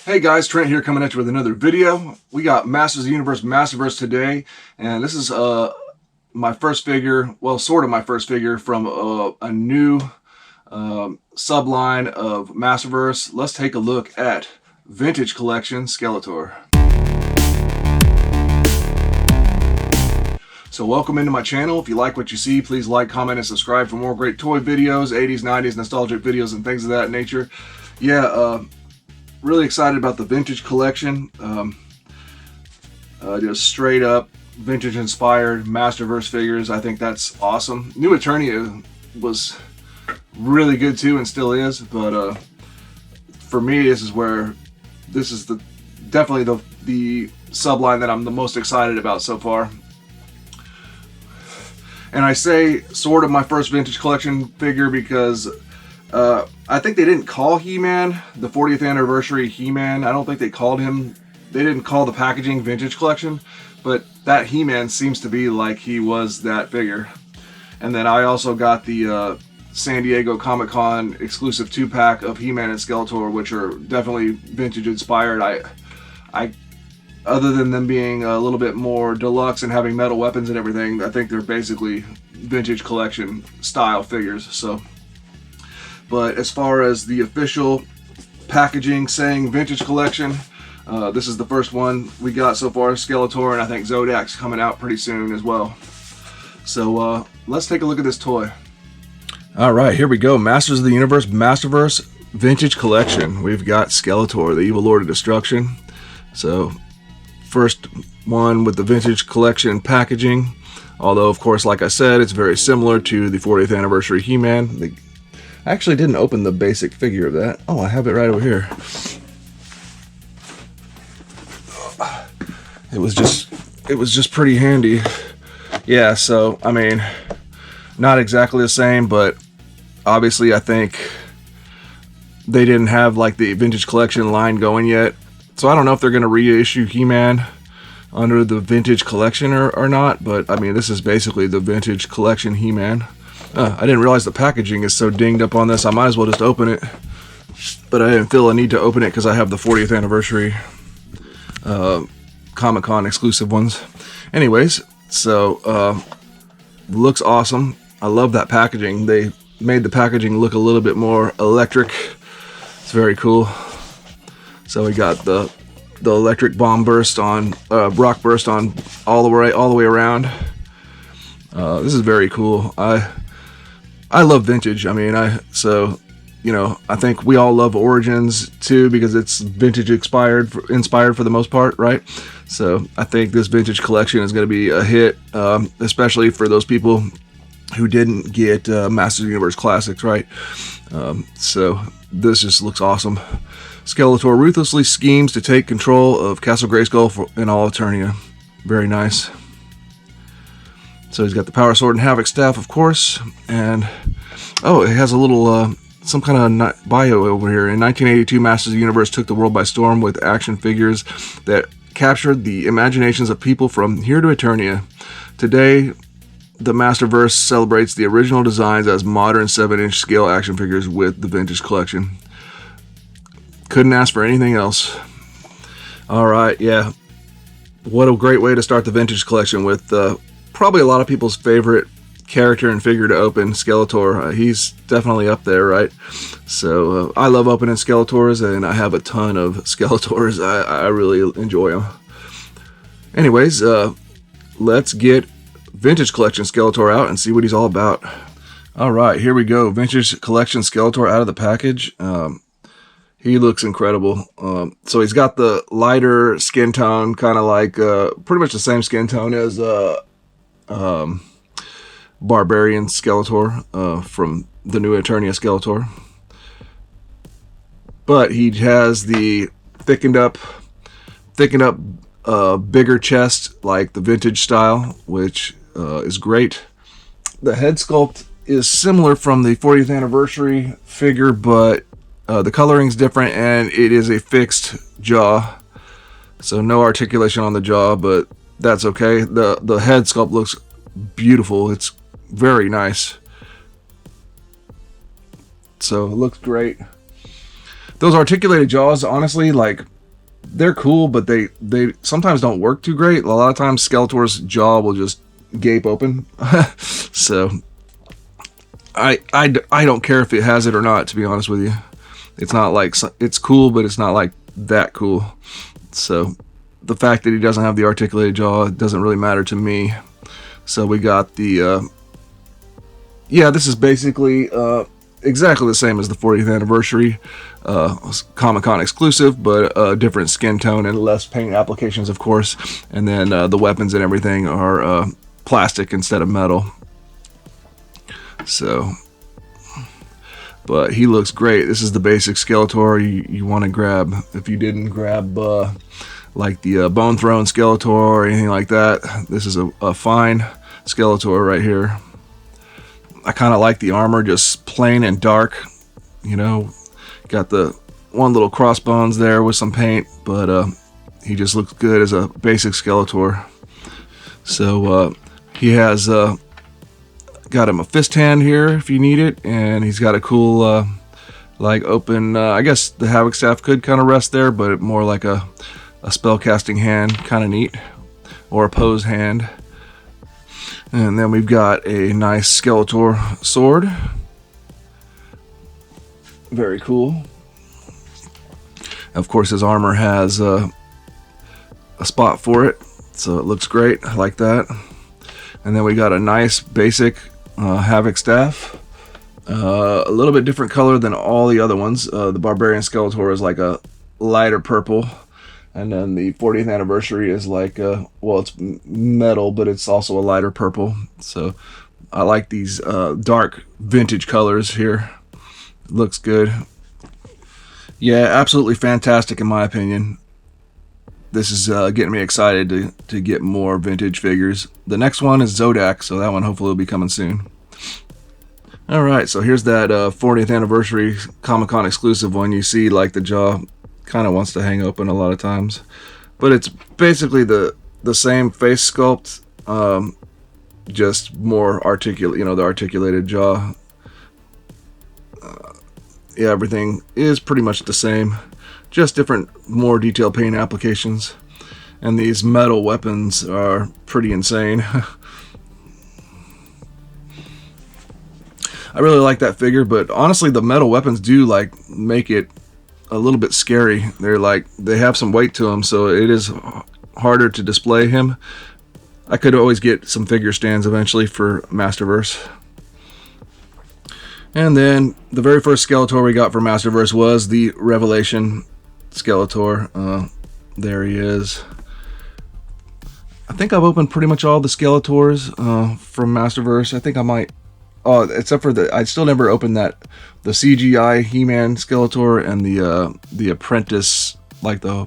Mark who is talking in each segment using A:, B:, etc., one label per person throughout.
A: Hey guys, Trent here coming at you with another video. We got Masters of the Universe Masterverse today, and this is my first figure, well, sort of my first figure from a new subline of Masterverse. Let's take a look at Vintage Collection Skeletor. So welcome into my channel. If you like what you see, please like, comment, and subscribe for more great toy videos, 80s, 90s, nostalgic videos, and things of that nature. Yeah, really excited about the vintage collection. Just straight up vintage inspired Masterverse figures. I think that's awesome. New Eternia was really good too and still is, but for me this is definitely the subline that I'm the most excited about so far. And I say sort of my first vintage collection figure because I think they didn't call He-Man the 40th anniversary He-Man. I don't think they called him, they didn't call the packaging vintage collection, but that He-Man seems to be like he was that figure. And then I also got the San Diego Comic-Con exclusive 2-pack of He-Man and Skeletor, which are definitely vintage inspired. I other than them being a little bit more deluxe and having metal weapons and everything, I think they're basically vintage collection style figures. So, but as far as the official packaging saying vintage collection, this is the first one we got so far, Skeletor, and I think Zodiac's coming out pretty soon as well. So let's take a look at this toy. All right, here we go. Masters of the Universe Masterverse Vintage Collection. We've got Skeletor, the Evil Lord of Destruction. So first one with the vintage collection packaging. Although, of course, like I said, it's very similar to the 40th anniversary He-Man. I actually didn't open the basic figure of that. Oh, I have it right over here. It was just pretty handy. Yeah, so, I mean, not exactly the same, but obviously I think they didn't have like the vintage collection line going yet. So I don't know if they're going to reissue He-Man under the vintage collection or not, but I mean, this is basically the vintage collection He-Man. I didn't realize the packaging is so dinged up on this. I might as well just open it, but I didn't feel a need to open it because I have the 40th anniversary Comic-Con exclusive ones. Anyways, so looks awesome. I love that packaging. They made the packaging look a little bit more electric. It's very cool. So we got the electric bomb burst on rock burst on all the way around. This is very cool. I love vintage. I mean, you know, I think we all love Origins too because it's vintage inspired for the most part, right? So I think this vintage collection is going to be a hit, especially for those people who didn't get Masters of the Universe Classics, right? So this just looks awesome. Skeletor ruthlessly schemes to take control of Castle Grayskull in all Eternia. Very nice. So he's got the Power Sword and Havoc Staff, of course, and oh, it has a little some kind of bio over here. In 1982, Masters of the Universe took the world by storm with action figures that captured the imaginations of people from here to Eternia. Today, the Masterverse celebrates the original designs as modern 7-inch scale action figures with the vintage collection. Couldn't ask for anything else. All right, yeah. What a great way to start the vintage collection with probably a lot of people's favorite character and figure to open, Skeletor. He's definitely up there, right? So I love opening Skeletors, and I have a ton of Skeletors. I really enjoy them. Anyways, let's get vintage collection Skeletor out and see what he's all about. All right, here we go. Vintage collection Skeletor out of the package. He looks incredible. So he's got the lighter skin tone, kind of like pretty much the same skin tone as Barbarian Skeletor from the new Eternia Skeletor. But he has the thickened up bigger chest like the vintage style, which is great. The head sculpt is similar from the 40th anniversary figure, but the coloring's different, and it is a fixed jaw, so no articulation on the jaw, but that's okay. The head sculpt looks beautiful. It's very nice. So it looks great. Those articulated jaws, honestly, like they're cool, but they sometimes don't work too great. A lot of times Skeletor's jaw will just gape open. So I don't care if it has it or not, to be honest with you. It's not like, it's cool, but it's not like that cool. So the fact that he doesn't have the articulated jaw doesn't really matter to me. So we got the yeah, this is basically exactly the same as the 40th anniversary Comic-Con exclusive, but a different skin tone and less paint applications, of course. And then the weapons and everything are plastic instead of metal. So, but he looks great. This is the basic Skeletor you want to grab. If you didn't grab like the Bone Throne Skeletor or anything like that, this is a fine Skeletor right here. I kind of like the armor just plain and dark, you know. Got the one little crossbones there with some paint, but he just looks good as a basic Skeletor. So he has got him a fist hand here if you need it, and he's got a cool like open, I guess the Havoc Staff could kind of rest there, but more like a spellcasting hand, kind of neat, or a pose hand. And then we've got a nice Skeletor sword. Very cool. Of course, his armor has a spot for it, so it looks great. I like that. And then we got a nice basic Havoc Staff. A little bit different color than all the other ones. The Barbarian Skeletor is like a lighter purple. And then the 40th anniversary is like, well, it's metal, but it's also a lighter purple. So I like these dark vintage colors here. Looks good. Yeah, absolutely fantastic in my opinion. This is getting me excited to get more vintage figures. The next one is Zodak, so that one hopefully will be coming soon. Alright, so here's that 40th anniversary Comic-Con exclusive one. You see like the jaw kind of wants to hang open a lot of times, but it's basically the same face sculpt, just more articulate, you know, the articulated jaw. Yeah, everything is pretty much the same, just different, more detailed paint applications. And these metal weapons are pretty insane. I really like that figure, but honestly the metal weapons do like make it a little bit scary. They're like, they have some weight to them, so it is harder to display him. I could always get some figure stands eventually for Masterverse. And then the very first Skeletor we got for Masterverse was the Revelation Skeletor. There he is. I think I've opened pretty much all the Skeletors from Masterverse. I think I might, except for I still never opened the CGI He-Man Skeletor and the Apprentice, like the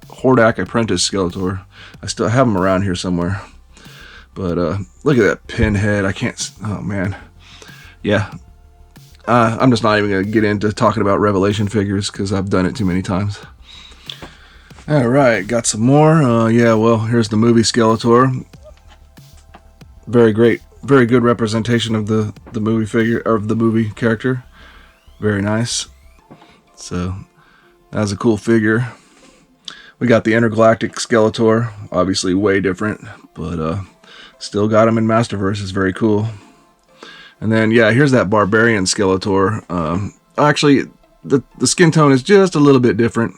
A: Hordak Apprentice Skeletor. I still have them around here somewhere. But look at that pinhead. I can't. Oh man. Yeah. I'm just not even gonna get into talking about Revelation figures because I've done it too many times. All right, got some more. Yeah. Well, here's the movie Skeletor. Very great. Very good representation of the movie figure, or of the movie character. Very nice. So that's a cool figure. We got the Intergalactic Skeletor, obviously way different, but still got him in Masterverse. It's very cool. And then yeah, here's that Barbarian Skeletor. Actually, the skin tone is just a little bit different,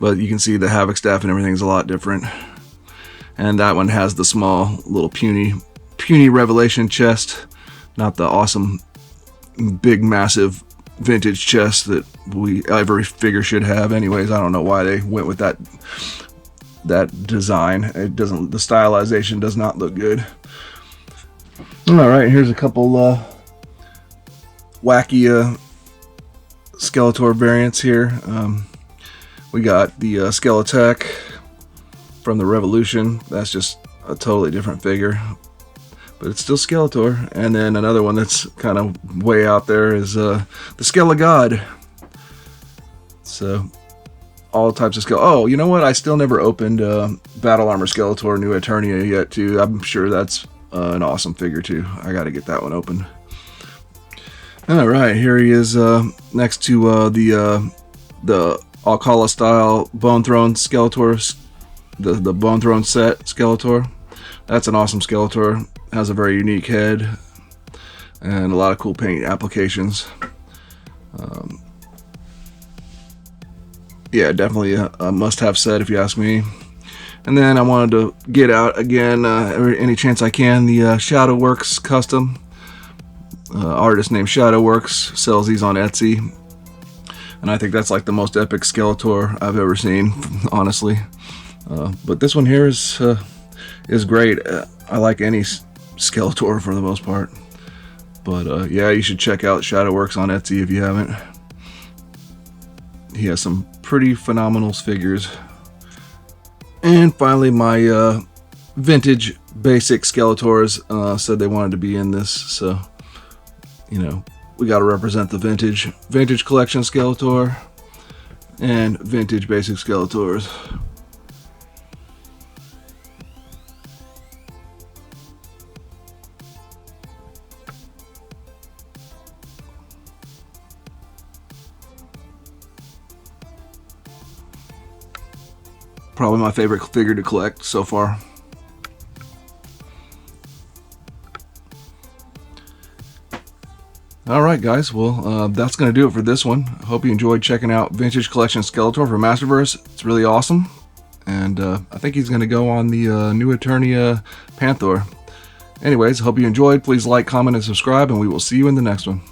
A: but you can see the Havoc Staff and everything's a lot different. And that one has the small little puny Revelation chest, not the awesome big massive vintage chest that every figure should have. Anyways, I don't know why they went with that design. It doesn't, the stylization does not look good. All right, here's a couple wacky Skeletor variants here. We got the Skeletech from the Revolution. That's just a totally different figure, but it's still Skeletor. And then another one that's kind of way out there is the Skelegod. So all types of Oh, you know what? I still never opened Battle Armor Skeletor New Eternia yet too. I'm sure that's an awesome figure too. I got to get that one open. All right, here he is next to the Alcala style Bone Throne Skeletor, the Bone Throne set Skeletor. That's an awesome Skeletor. Has a very unique head and a lot of cool paint applications. Yeah, definitely a must-have set if you ask me. And then I wanted to get out again, any chance I can, the Shadowworks custom. Artist named Shadowworks sells these on Etsy, and I think that's like the most epic Skeletor I've ever seen, honestly. But this one here is great. I like any Skeletor for the most part. But yeah, you should check out Shadowworks on Etsy if you haven't. He has some pretty phenomenal figures. And finally, my vintage basic Skeletors said they wanted to be in this, so you know, we got to represent the vintage collection Skeletor and vintage basic Skeletors. Probably my favorite figure to collect so far. Alright guys, well that's going to do it for this one. I hope you enjoyed checking out Vintage Collection Skeletor for Masterverse. It's really awesome. And I think he's going to go on the new Eternia Panther. Anyways, hope you enjoyed. Please like, comment, and subscribe, and we will see you in the next one.